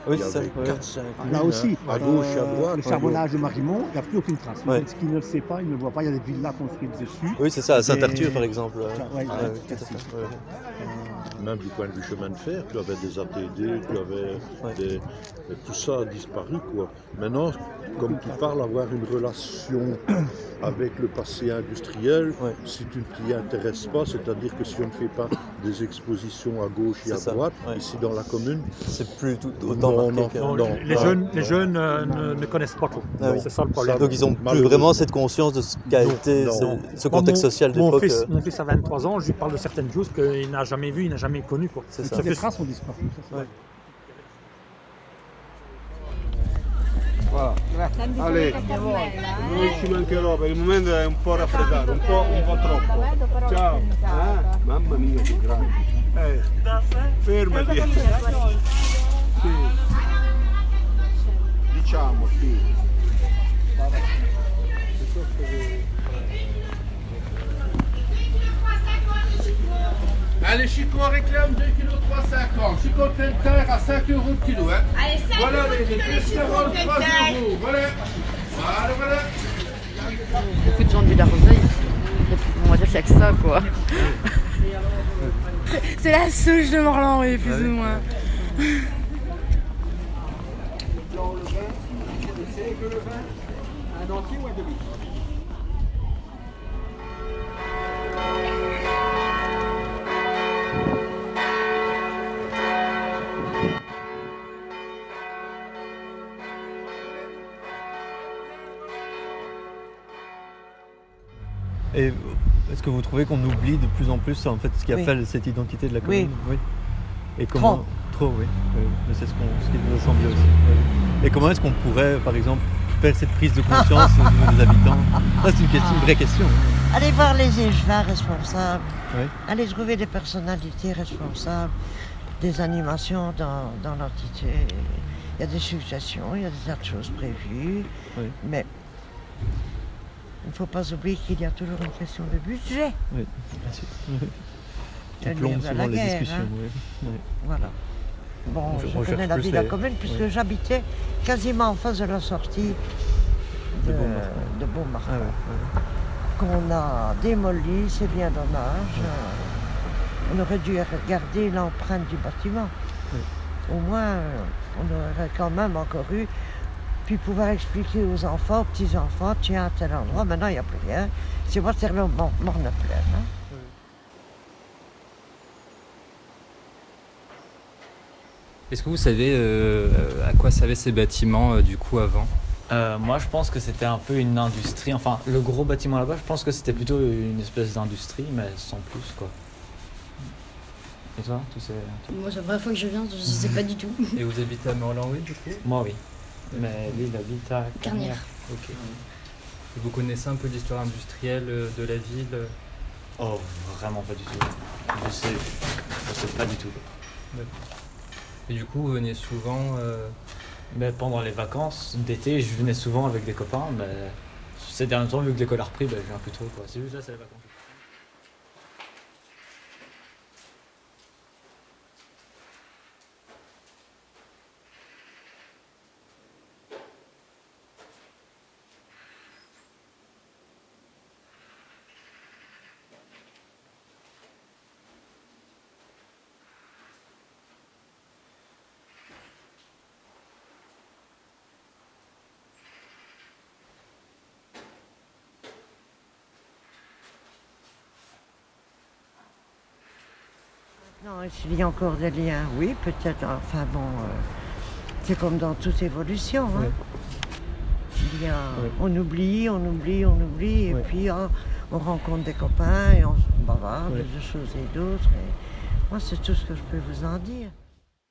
Oui, Il y c'est ça. avait Ouais. 4-5 Là aussi, à gauche et à droite. le charbonnage de Marimont, il n'y a plus aucune trace. Ouais. Qui ne le sait pas, il ne le voit pas. Il y a des villas construites dessus. Oui, c'est ça, à Des- Saint-Arthur par exemple. Ouais, Ouais, ouais, oui, tout à fait. merci. Ouais. Même du point de vue chemin de fer, tu avais des ATD, tu avais Ouais. des... Tout ça a disparu, quoi. Maintenant, comme tu parles, avoir une relation avec le passé industriel, Ouais. si tu ne t'y intéresses pas, c'est-à-dire que si on ne fait pas des expositions à gauche et C'est à ça, droite, ouais. ici dans la commune, C'est plus tout autant Non, marqué non, que... non. Les jeunes ne connaissent pas trop. Ah oui. C'est ça le problème. Donc ils ont plus Malheureusement. vraiment cette conscience de ce qu'a Non, été non. ce contexte social Mon d'époque. fils a 23 ans, je lui parle de certaines choses qu'il n'a jamais vues, il n'a jamais connues. Quoi. C'est ça. Toutes les traces ont disparu. ça, c'est Ouais. vrai. Voilà. Ale, non ci mancherò, per il momento è un po' raffreddato, un po' troppo. Ciao. Mamma mia che grande. Fermati. Sì. Diciamo, sì. Allez, Chico réclame 2,3 kg 3,50 Chico plein de terre à 5 € le kilo. Hein. Allez, 5 Voilà euros les le kilo, cholestérol, Chico 3 plein de terre. €. Voilà. Voilà. Beaucoup de gens du Larosay, on va dire qu'il n'y a que ça, quoi. C'est la souche de Morlan, oui, plus ou moins. Et est-ce que vous trouvez qu'on oublie de plus en plus en fait ce qui a Oui. fait cette identité de la commune? Oui. Et comment Trop, oui. Mais c'est ce qui nous a semblé aussi. Oui. Et comment est-ce qu'on pourrait, par exemple, faire cette prise de conscience au niveau des habitants? Ça, c'est une vraie question. Hein. Allez voir les échevins responsables. Oui. Allez trouver des personnalités responsables des animations dans l'entité. Il y a des suggestions, il y a des tas de choses prévues. Oui. Mais il ne faut pas oublier qu'il y a toujours une question de budget. Oui, bien sûr. Qui Le plombe nerf de souvent la les guerre, discussions. hein. Oui. Oui. Voilà. Bon, Je je recherche connais la plus vie de la les- commune puisque oui. j'habitais quasiment en face de la sortie De de Beaumarchais. Beaumarchais, Ah, ouais, qu'on a démoli, c'est bien dommage. On aurait dû regarder l'empreinte du bâtiment. Oui. Au moins, on aurait quand même encore eu, puis pouvoir expliquer aux enfants, aux petits-enfants, tiens, à tel endroit, maintenant il n'y a plus rien. C'est moi, c'est le morne plein. Hein. Est-ce que vous savez à quoi servaient ces bâtiments du coup avant? Moi, je pense que c'était un peu une industrie. Enfin, le gros bâtiment là-bas, je pense que c'était plutôt une espèce d'industrie, mais sans plus, quoi. Et toi, tu sais? Moi, c'est la première fois que je viens, je sais pas du tout. Et vous habitez à Morlan-oui du coup? Moi, oui. Mais lui, il habite à Carnières. Ok. Et vous connaissez un peu l'histoire industrielle de la ville? Oh, vraiment pas du tout. Je sais pas du tout. Et du coup, vous venez souvent Mais pendant les vacances d'été, je venais souvent avec des copains, mais ces derniers temps, vu que l'école a repris, je viens plus trop, quoi. C'est juste là, c'est les vacances. Non, il y a encore des liens, oui, peut-être. Enfin bon, c'est comme dans toute évolution. Hein. Ouais. Il y a, Ouais. on oublie, et Ouais. puis on rencontre des copains et on se bavarde Ouais. de choses et d'autres. Et moi, c'est tout ce que je peux vous en dire.